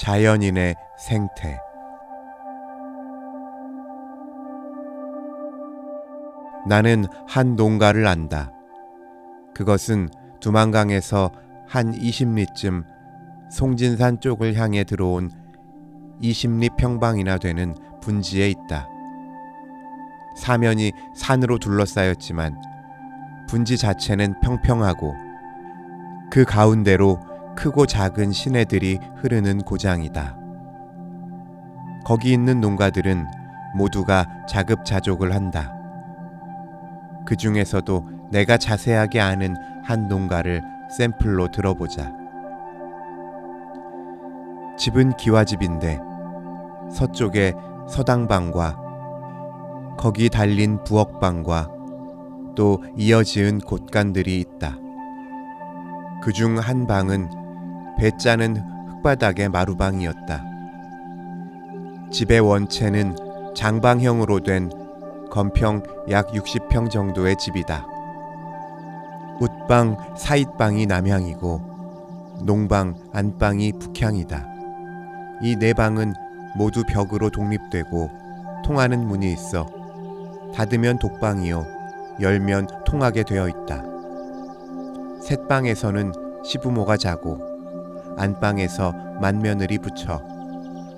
자연인의 생태. 나는 한 농가를 안다. 그것은 두만강에서 한 20리쯤 송진산 쪽을 향해 들어온 20리 평방이나 되는 분지에 있다. 사면이 산으로 둘러싸였지만 분지 자체는 평평하고 그 가운데로 크고 작은 시내들이 흐르는 고장이다. 거기 있는 농가들은 모두가 자급자족을 한다. 그 중에서도 내가 자세하게 아는 한 농가를 샘플로 들어보자. 집은 기와집인데 서쪽에 서당방과 거기 달린 부엌방과 또 이어지은 곳간들이 있다. 그중 한 방은 배 짜는 흙바닥의 마루방이었다. 집의 원체는 장방형으로 된 건평 약 60평 정도의 집이다. 웃방, 사잇방이 남향이고 농방, 안방이 북향이다. 이 네 방은 모두 벽으로 독립되고 통하는 문이 있어 닫으면 독방이요 열면 통하게 되어 있다. 셋방에서는 시부모가 자고 안방에서 맏며느리 부처,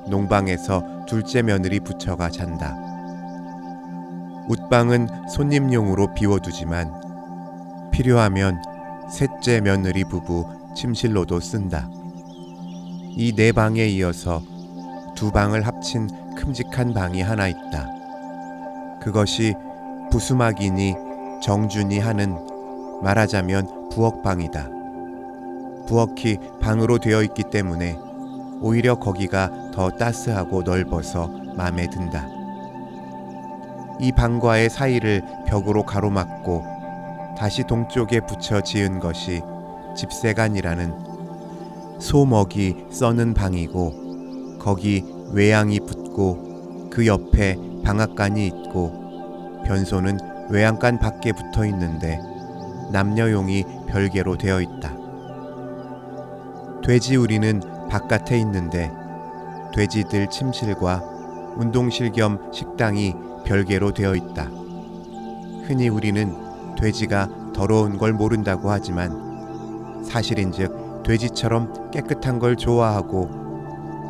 농방에서 둘째 며느리 부처가 잔다. 웃방은 손님용으로 비워두지만 필요하면 셋째 며느리 부부 침실로도 쓴다. 이 네 방에 이어서 두 방을 합친 큼직한 방이 하나 있다. 그것이 부수막이니 정준이 하는 말하자면 부엌방이다. 부엌이 방으로 되어 있기 때문에 오히려 거기가 더 따스하고 넓어서 마음에 든다. 이 방과의 사이를 벽으로 가로막고 다시 동쪽에 붙여 지은 것이 집세간이라는 소 먹이 써는 방이고 거기 외양이 붙고 그 옆에 방앗간이 있고 변소는 외양간 밖에 붙어 있는데 남녀용이 별개로 되어 있다. 돼지우리는 바깥에 있는데 돼지들 침실과 운동실 겸 식당이 별개로 되어 있다. 흔히 우리는 돼지가 더러운 걸 모른다고 하지만 사실인즉 돼지처럼 깨끗한 걸 좋아하고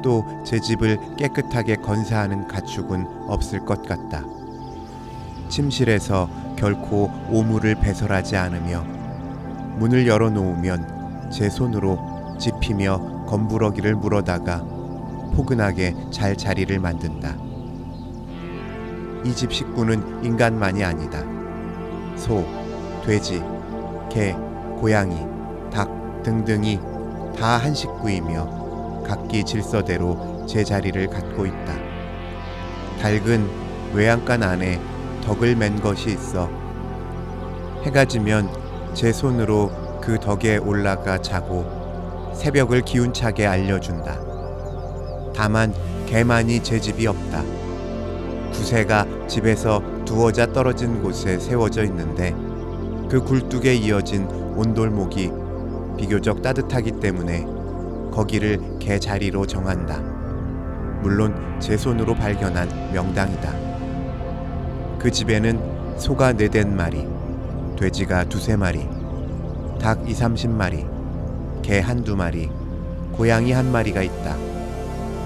또 제 집을 깨끗하게 건사하는 가축은 없을 것 같다. 침실에서 결코 오물을 배설하지 않으며 문을 열어놓으면 제 손으로 집히며 검부러기를 물어다가 포근하게 잘 자리를 만든다. 이 집 식구는 인간만이 아니다. 소, 돼지, 개, 고양이, 닭 등등이 다 한 식구이며 각기 질서대로 제 자리를 갖고 있다. 닭은 외양간 안에 덕을 맨 것이 있어 해가 지면 제 손으로 그 덕에 올라가 자고 새벽을 기운차게 알려준다. 다만 개만이 제 집이 없다. 구새가 집에서 두어자 떨어진 곳에 세워져 있는데 그 굴뚝에 이어진 온돌목이 비교적 따뜻하기 때문에 거기를 개 자리로 정한다. 물론 제 손으로 발견한 명당이다. 그 집에는 소가 4-5마리, 돼지가 2-3마리, 닭 20-30마리, 개 1-2마리, 고양이 1마리가 있다.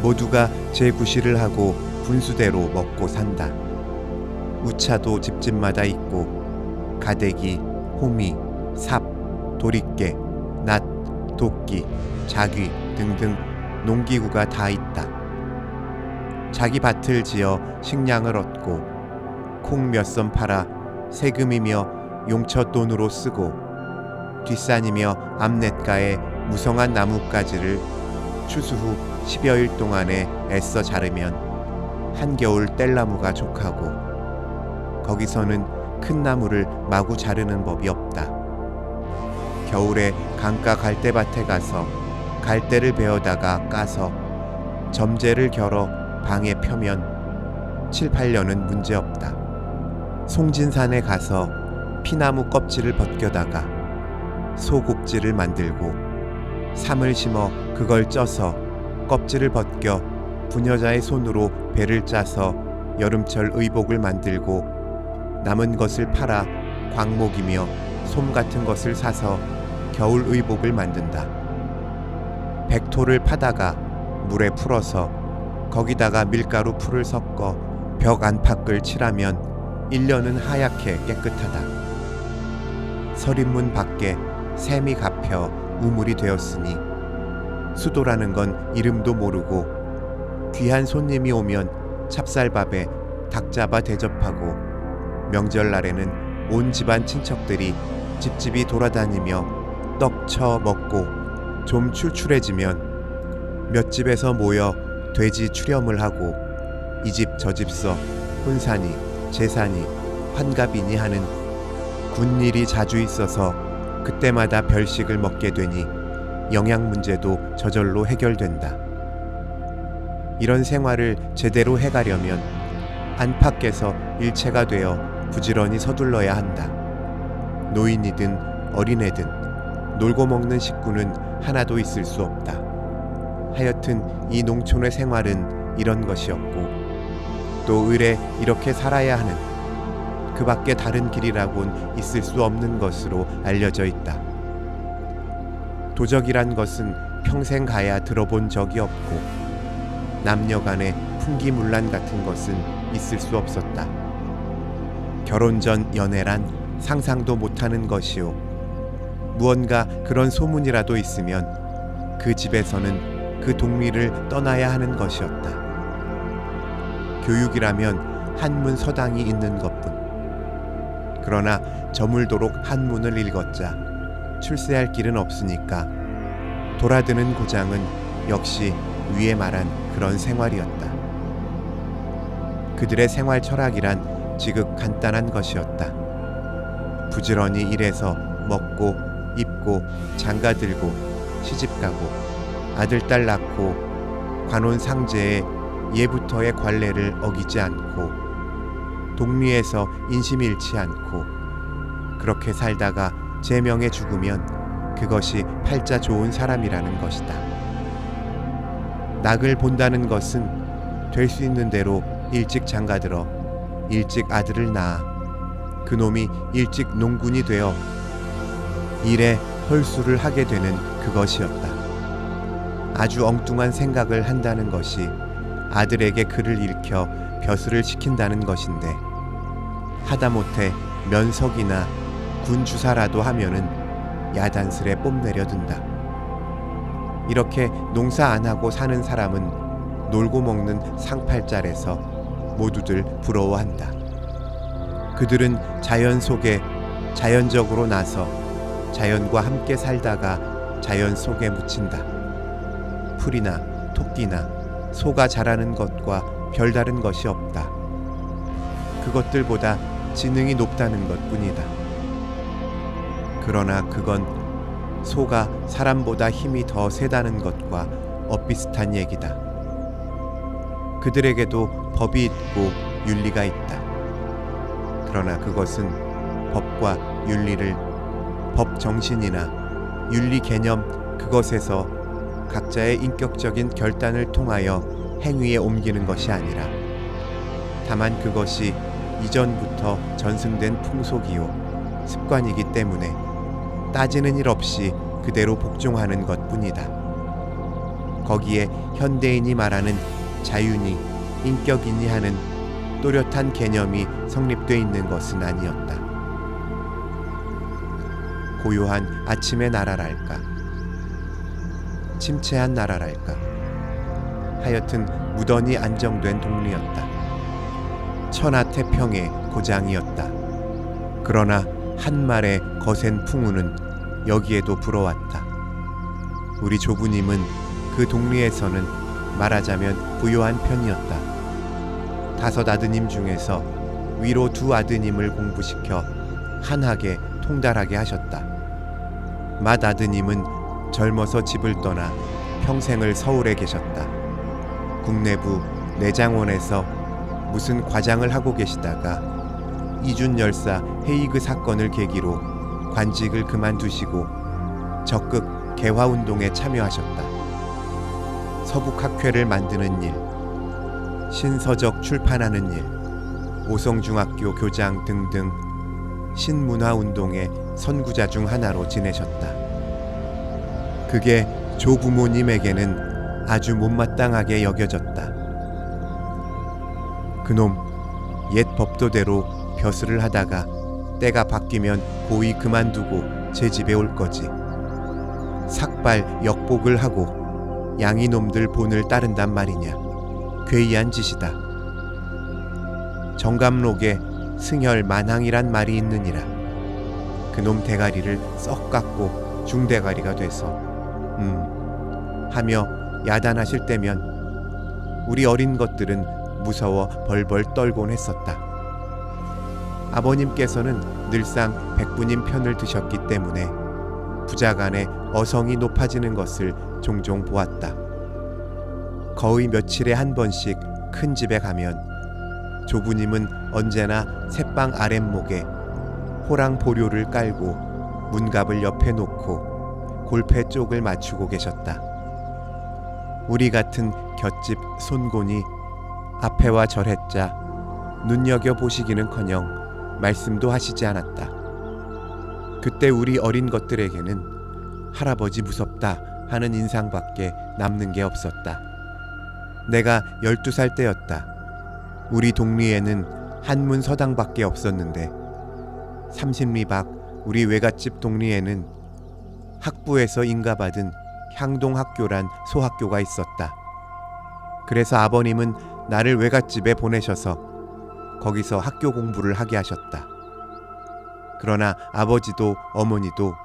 모두가 제 구실을 하고 분수대로 먹고 산다. 우차도 집집마다 있고 가대기, 호미, 삽, 도리깨, 낫, 도끼, 자귀 등등 농기구가 다 있다. 자기 밭을 지어 식량을 얻고 콩 몇 선 팔아 세금이며 용처돈으로 쓰고 뒷산이며 앞냇가에 무성한 나뭇가지를 추수 후 10여일 동안에 애써 자르면 한겨울 뗄나무가 족하고 거기서는 큰 나무를 마구 자르는 법이 없다. 겨울에 강가 갈대밭에 가서 갈대를 베어다가 까서 점재를 결어 방에 펴면 7-8년은 문제없다. 송진산에 가서 피나무 껍질을 벗겨다가 소곡지를 만들고 삼을 심어 그걸 쪄서 껍질을 벗겨 부녀자의 손으로 배를 짜서 여름철 의복을 만들고 남은 것을 팔아 광목이며 솜 같은 것을 사서 겨울 의복을 만든다. 백토를 파다가 물에 풀어서 거기다가 밀가루 풀을 섞어 벽 안팎을 칠하면 1년은 하얗게 깨끗하다. 서린문 밖에 샘이 갚혀 우물이 되었으니 수도라는 건 이름도 모르고 귀한 손님이 오면 찹쌀밥에 닭 잡아 대접하고 명절날에는 온 집안 친척들이 집집이 돌아다니며 떡 쳐 먹고 좀 출출해지면 몇 집에서 모여 돼지 추렴을 하고 이 집 저 집 써 혼사니 제사니 환갑이니 하는 군일이 자주 있어서 그때마다 별식을 먹게 되니 영양 문제도 저절로 해결된다. 이런 생활을 제대로 해가려면 안팎에서 일체가 되어 부지런히 서둘러야 한다. 노인이든 어린애든 놀고 먹는 식구는 하나도 있을 수 없다. 하여튼 이 농촌의 생활은 이런 것이었고 또 을에 이렇게 살아야 하는 그 밖에 다른 길이라곤 있을 수 없는 것으로 알려져 있다. 도적이란 것은 평생 가야 들어본 적이 없고 남녀 간의 풍기문란 같은 것은 있을 수 없었다. 결혼 전 연애란 상상도 못하는 것이요. 무언가 그런 소문이라도 있으면 그 집에서는 그 동리를 떠나야 하는 것이었다. 교육이라면 한문 서당이 있는 것뿐. 그러나 저물도록 한문을 읽었자 출세할 길은 없으니까 돌아드는 고장은 역시 위에 말한 그런 생활이었다. 그들의 생활 철학이란 지극 간단한 것이었다. 부지런히 일해서 먹고 입고 장가들고 시집가고 아들딸 낳고 관혼 상제에 예부터의 관례를 어기지 않고 동리에서 인심 잃지 않고 그렇게 살다가 제명에 죽으면 그것이 팔자 좋은 사람이라는 것이다. 낙을 본다는 것은 될 수 있는 대로 일찍 장가들어 일찍 아들을 낳아 그놈이 일찍 농군이 되어 일에 헐수를 하게 되는 그것이었다. 아주 엉뚱한 생각을 한다는 것이 아들에게 글을 읽혀 벼슬을 시킨다는 것인데 하다못해 면석이나 군 주사라도 하면은 야단스레 뽐내려 든다. 이렇게 농사 안 하고 사는 사람은 놀고 먹는 상팔자에서 모두들 부러워한다. 그들은 자연 속에 자연적으로 나서 자연과 함께 살다가 자연 속에 묻힌다. 풀이나 토끼나 소가 자라는 것과 별다른 것이 없다. 그것들보다 지능이 높다는 것뿐이다. 그러나 그건 소가 사람보다 힘이 더 세다는 것과 엇비슷한 얘기다. 그들에게도 법이 있고 윤리가 있다. 그러나 그것은 법과 윤리를 법 정신이나 윤리 개념 그것에서 각자의 인격적인 결단을 통하여 행위에 옮기는 것이 아니라 다만 그것이 이전부터 전승된 풍속이요 습관이기 때문에 따지는 일 없이 그대로 복종하는 것뿐이다. 거기에 현대인이 말하는 자유니 인격이니 하는 또렷한 개념이 성립돼 있는 것은 아니었다. 고요한 아침의 나라랄까, 침체한 나라랄까, 하여튼 무던히 안정된 동리였다. 천하태평의 고장이었다. 그러나 한말의 거센 풍우는 여기에도 불어왔다. 우리 조부님은 그 동리에서는 말하자면 부요한 편이었다. 5 아드님 중에서 위로 2 아드님을 공부시켜 한하게 통달하게 하셨다. 맏 아드님은 젊어서 집을 떠나 평생을 서울에 계셨다. 국내부 내장원에서 무슨 과장을 하고 계시다가 이준 열사 헤이그 사건을 계기로 관직을 그만두시고 적극 개화운동에 참여하셨다. 서북학회를 만드는 일, 신서적 출판하는 일, 오송중학교 교장 등등 신문화운동의 선구자 중 하나로 지내셨다. 그게 조부모님에게는 아주 못마땅하게 여겨졌다. 그놈 옛 법도대로 벼슬을 하다가 때가 바뀌면 고이 그만두고 제 집에 올 거지. 삭발 역복을 하고 양이놈들 본을 따른단 말이냐. 괴이한 짓이다. 정감록에 승혈 만항이란 말이 있느니라. 그놈 대가리를 썩 깎고 중대가리가 돼서 하며 야단하실 때면 우리 어린 것들은 무서워 벌벌 떨곤 했었다. 아버님께서는 늘상 백부님 편을 드셨기 때문에 부자간의 어성이 높아지는 것을 종종 보았다. 거의 며칠에 한 번씩 큰 집에 가면 조부님은 언제나 새빵 아랫목에 호랑 보료를 깔고 문갑을 옆에 놓고 골패 쪽을 맞추고 계셨다. 우리 같은 곁집 손곤이 앞에와 절해짜 눈여겨보시기는커녕 말씀도 하시지 않았다. 그때 우리 어린 것들에게는 할아버지 무섭다 하는 인상밖에 남는 게 없었다. 내가 12살 때였다. 우리 동리에는 한문 서당밖에 없었는데 30리 밖 우리 외갓집 동리에는 학부에서 인가받은 향동학교란 소학교가 있었다. 그래서 아버님은 나를 외갓집에 보내셔서 거기서 학교 공부를 하게 하셨다. 그러나 아버지도 어머니도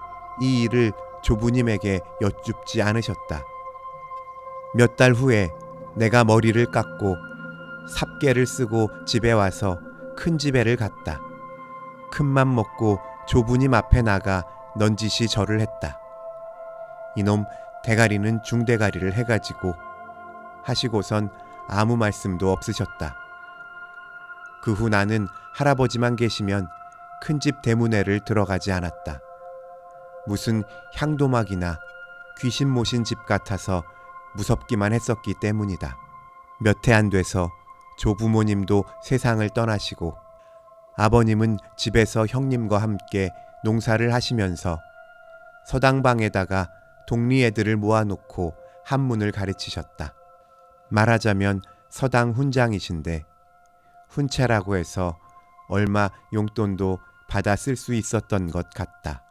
이 일을 조부님에게 여쭙지 않으셨다. 몇 달 후에 내가 머리를 깎고 삽개를 쓰고 집에 와서 큰 집에를 갔다. 큰맘 먹고 조부님 앞에 나가 넌지시 절을 했다. 이놈 대가리는 중대가리를 해가지고 하시고선 아무 말씀도 없으셨다. 그 후 나는 할아버지만 계시면 큰집 대문회를 들어가지 않았다. 무슨 향도막이나 귀신 모신 집 같아서 무섭기만 했었기 때문이다. 몇 해 안 돼서 조부모님도 세상을 떠나시고 아버님은 집에서 형님과 함께 농사를 하시면서 서당방에다가 동리 애들을 모아놓고 한문을 가르치셨다. 말하자면 서당 훈장이신데 훈채라고 해서 얼마 용돈도 받아 쓸 수 있었던 것 같다.